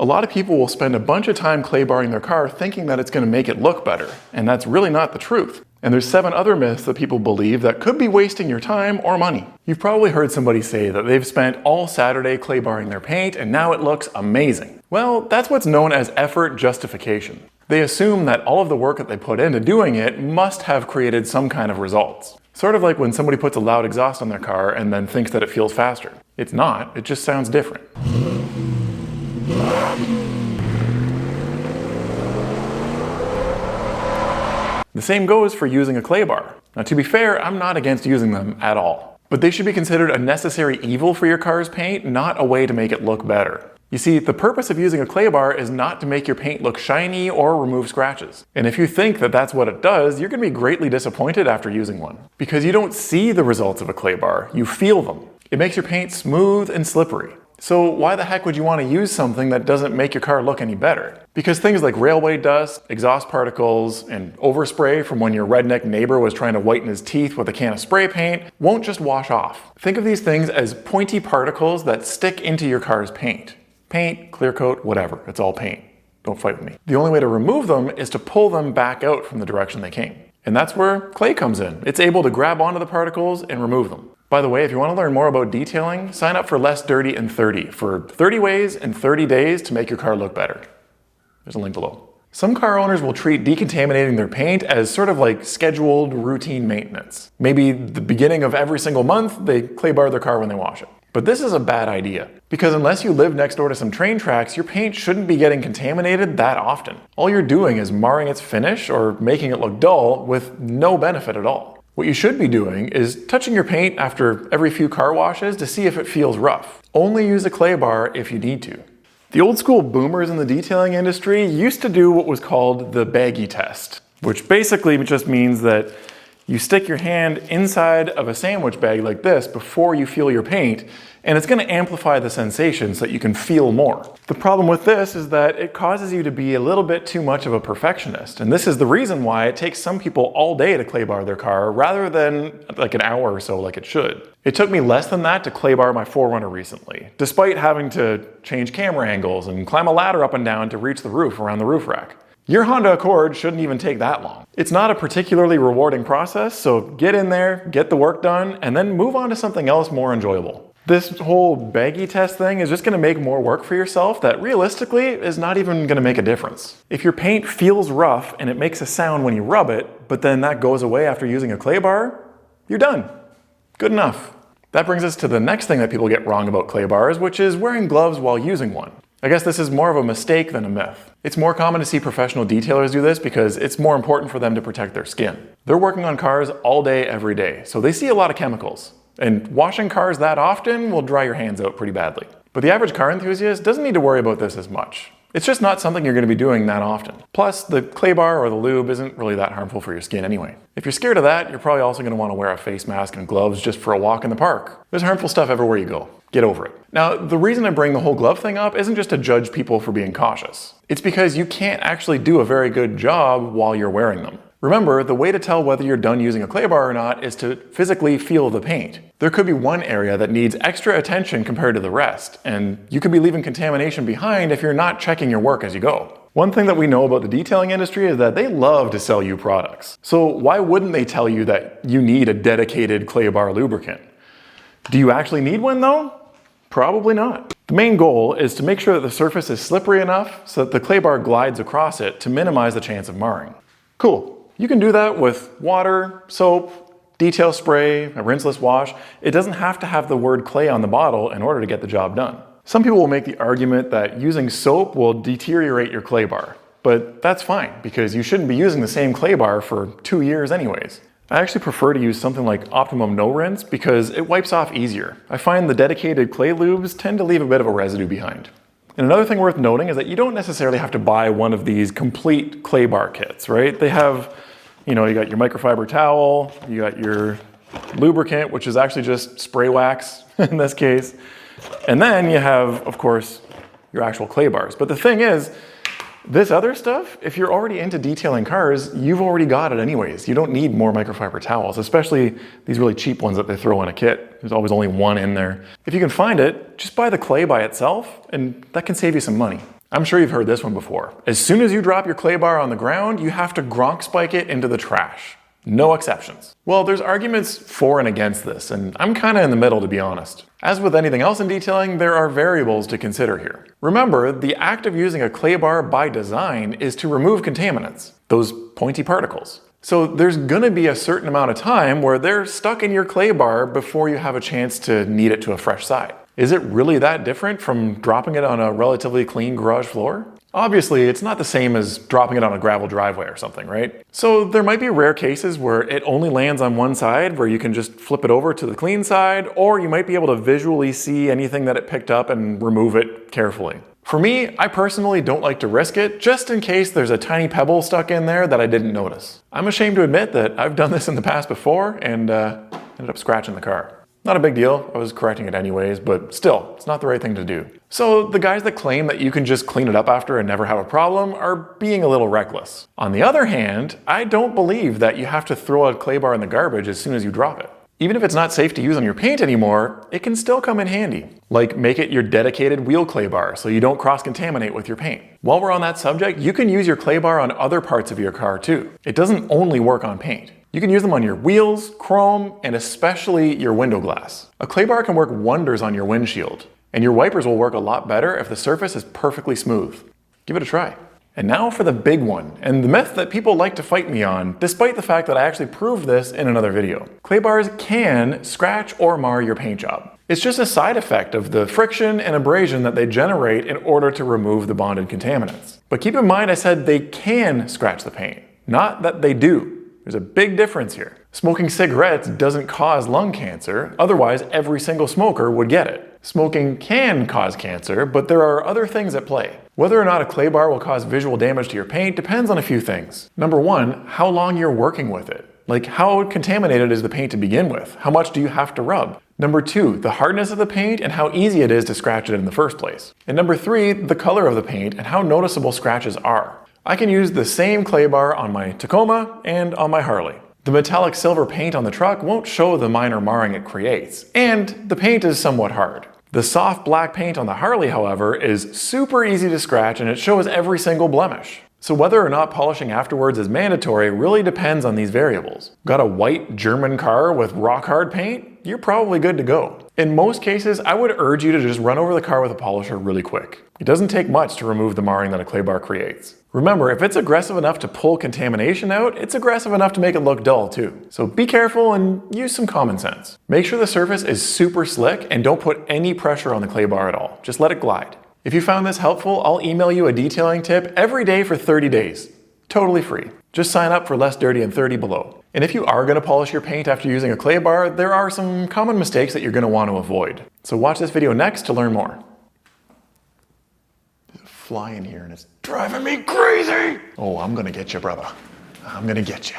A lot of people will spend a bunch of time clay barring their car thinking that it's going to make it look better, and that's really not the truth. And there's 7 other myths that people believe that could be wasting your time or money. You've probably heard somebody say that they've spent all Saturday clay barring their paint and now it looks amazing. Well, that's what's known as effort justification. They assume that all of the work that they put into doing it must have created some kind of results. Sort of like when somebody puts a loud exhaust on their car and then thinks that it feels faster. It's not, it just sounds different. The same goes for using a clay bar. Now, to be fair, I'm not against using them at all. But they should be considered a necessary evil for your car's paint, not a way to make it look better. You see, the purpose of using a clay bar is not to make your paint look shiny or remove scratches. And if you think that that's what it does, you're going to be greatly disappointed after using one. Because you don't see the results of a clay bar, you feel them. It makes your paint smooth and slippery. So why the heck would you want to use something that doesn't make your car look any better? Because things like railway dust, exhaust particles, and overspray from when your redneck neighbor was trying to whiten his teeth with a can of spray paint won't just wash off. Think of these things as pointy particles that stick into your car's paint. Paint, clear coat, whatever, it's all paint. Don't fight with me. The only way to remove them is to pull them back out from the direction they came. And that's where clay comes in. It's able to grab onto the particles and remove them. By the way, if you want to learn more about detailing, sign up for Less Dirty in 30 for 30 ways in 30 days to make your car look better. There's a link below. Some car owners will treat decontaminating their paint as sort of like scheduled routine maintenance. Maybe the beginning of every single month, they clay bar their car when they wash it. But this is a bad idea, because unless you live next door to some train tracks, your paint shouldn't be getting contaminated that often. All you're doing is marring its finish or making it look dull with no benefit at all. What you should be doing is touching your paint after every few car washes to see if it feels rough. Only use a clay bar if you need to. The old school boomers in the detailing industry used to do what was called the baggie test, which basically just means that you stick your hand inside of a sandwich bag like this before you feel your paint, and it's going to amplify the sensation so that you can feel more. The problem with this is that it causes you to be a little bit too much of a perfectionist, and this is the reason why it takes some people all day to clay bar their car rather than like an hour or so like it should. It took me less than that to clay bar my 4Runner recently, despite having to change camera angles and climb a ladder up and down to reach the roof around the roof rack. Your Honda Accord shouldn't even take that long. It's not a particularly rewarding process, so get in there, get the work done, and then move on to something else more enjoyable. This whole baggie test thing is just gonna make more work for yourself that realistically is not even gonna make a difference. If your paint feels rough and it makes a sound when you rub it, but then that goes away after using a clay bar, you're done. Good enough. That brings us to the next thing that people get wrong about clay bars, which is wearing gloves while using one. I guess this is more of a mistake than a myth. It's more common to see professional detailers do this because it's more important for them to protect their skin. They're working on cars all day, every day, so they see a lot of chemicals. And washing cars that often will dry your hands out pretty badly. But the average car enthusiast doesn't need to worry about this as much. It's just not something you're going to be doing that often. Plus, the clay bar or the lube isn't really that harmful for your skin anyway. If you're scared of that, you're probably also going to want to wear a face mask and gloves just for a walk in the park. There's harmful stuff everywhere you go. Get over it. Now, the reason I bring the whole glove thing up isn't just to judge people for being cautious. It's because you can't actually do a very good job while you're wearing them. Remember, the way to tell whether you're done using a clay bar or not is to physically feel the paint. There could be one area that needs extra attention compared to the rest, and you could be leaving contamination behind if you're not checking your work as you go. One thing that we know about the detailing industry is that they love to sell you products. So why wouldn't they tell you that you need a dedicated clay bar lubricant? Do you actually need one though? Probably not. The main goal is to make sure that the surface is slippery enough so that the clay bar glides across it to minimize the chance of marring. Cool. You can do that with water, soap, detail spray, a rinseless wash. It doesn't have to have the word clay on the bottle in order to get the job done. Some people will make the argument that using soap will deteriorate your clay bar, but that's fine because you shouldn't be using the same clay bar for 2 years anyways. I actually prefer to use something like Optimum No Rinse because it wipes off easier. I find the dedicated clay lubes tend to leave a bit of a residue behind. And another thing worth noting is that you don't necessarily have to buy one of these complete clay bar kits, right? They have, you got your microfiber towel, you got your lubricant, which is actually just spray wax in this case. And then you have, of course, your actual clay bars. But the thing is, this other stuff, if you're already into detailing cars, you've already got it anyways. You don't need more microfiber towels, especially these really cheap ones that they throw in a kit. There's always only one in there. If you can find it, just buy the clay by itself, and that can save you some money. I'm sure you've heard this one before. As soon as you drop your clay bar on the ground, you have to Gronk spike it into the trash. No exceptions. Well, there's arguments for and against this, and I'm kinda in the middle, to be honest. As with anything else in detailing, there are variables to consider here. Remember, the act of using a clay bar by design is to remove contaminants, those pointy particles. So there's gonna be a certain amount of time where they're stuck in your clay bar before you have a chance to knead it to a fresh side. Is it really that different from dropping it on a relatively clean garage floor? Obviously, it's not the same as dropping it on a gravel driveway or something, right? So there might be rare cases where it only lands on one side, where you can just flip it over to the clean side, or you might be able to visually see anything that it picked up and remove it carefully. For me, I personally don't like to risk it, just in case there's a tiny pebble stuck in there that I didn't notice. I'm ashamed to admit that I've done this in the past before and ended up scratching the car. Not a big deal, I was correcting it anyways, but still, it's not the right thing to do. So the guys that claim that you can just clean it up after and never have a problem are being a little reckless. On the other hand, I don't believe that you have to throw a clay bar in the garbage as soon as you drop it. Even if it's not safe to use on your paint anymore, it can still come in handy. Like make it your dedicated wheel clay bar so you don't cross-contaminate with your paint. While we're on that subject, you can use your clay bar on other parts of your car too. It doesn't only work on paint. You can use them on your wheels, chrome, and especially your window glass. A clay bar can work wonders on your windshield, and your wipers will work a lot better if the surface is perfectly smooth. Give it a try. And now for the big one, and the myth that people like to fight me on, despite the fact that I actually proved this in another video. Clay bars can scratch or mar your paint job. It's just a side effect of the friction and abrasion that they generate in order to remove the bonded contaminants. But keep in mind I said they can scratch the paint, not that they do. There's a big difference here. Smoking cigarettes doesn't cause lung cancer, otherwise every single smoker would get it. Smoking can cause cancer, but there are other things at play. Whether or not a clay bar will cause visual damage to your paint depends on a few things. Number one, how long you're working with it. Like how contaminated is the paint to begin with? How much do you have to rub? Number two, the hardness of the paint and how easy it is to scratch it in the first place. And number three, the color of the paint and how noticeable scratches are. I can use the same clay bar on my Tacoma and on my Harley. The metallic silver paint on the truck won't show the minor marring it creates, and the paint is somewhat hard. The soft black paint on the Harley, however, is super easy to scratch and it shows every single blemish. So whether or not polishing afterwards is mandatory really depends on these variables. Got a white German car with rock hard paint? You're probably good to go. In most cases, I would urge you to just run over the car with a polisher really quick. It doesn't take much to remove the marring that a clay bar creates. Remember, if it's aggressive enough to pull contamination out, it's aggressive enough to make it look dull too. So be careful and use some common sense. Make sure the surface is super slick and don't put any pressure on the clay bar at all. Just let it glide. If you found this helpful, I'll email you a detailing tip every day for 30 days. Totally free. Just sign up for Less Dirty and 30 Below. And if you are going to polish your paint after using a clay bar, there are some common mistakes that you're going to want to avoid. So watch this video next to learn more. There's a fly in here and it's driving me crazy! Oh, I'm going to get you, brother. I'm going to get you.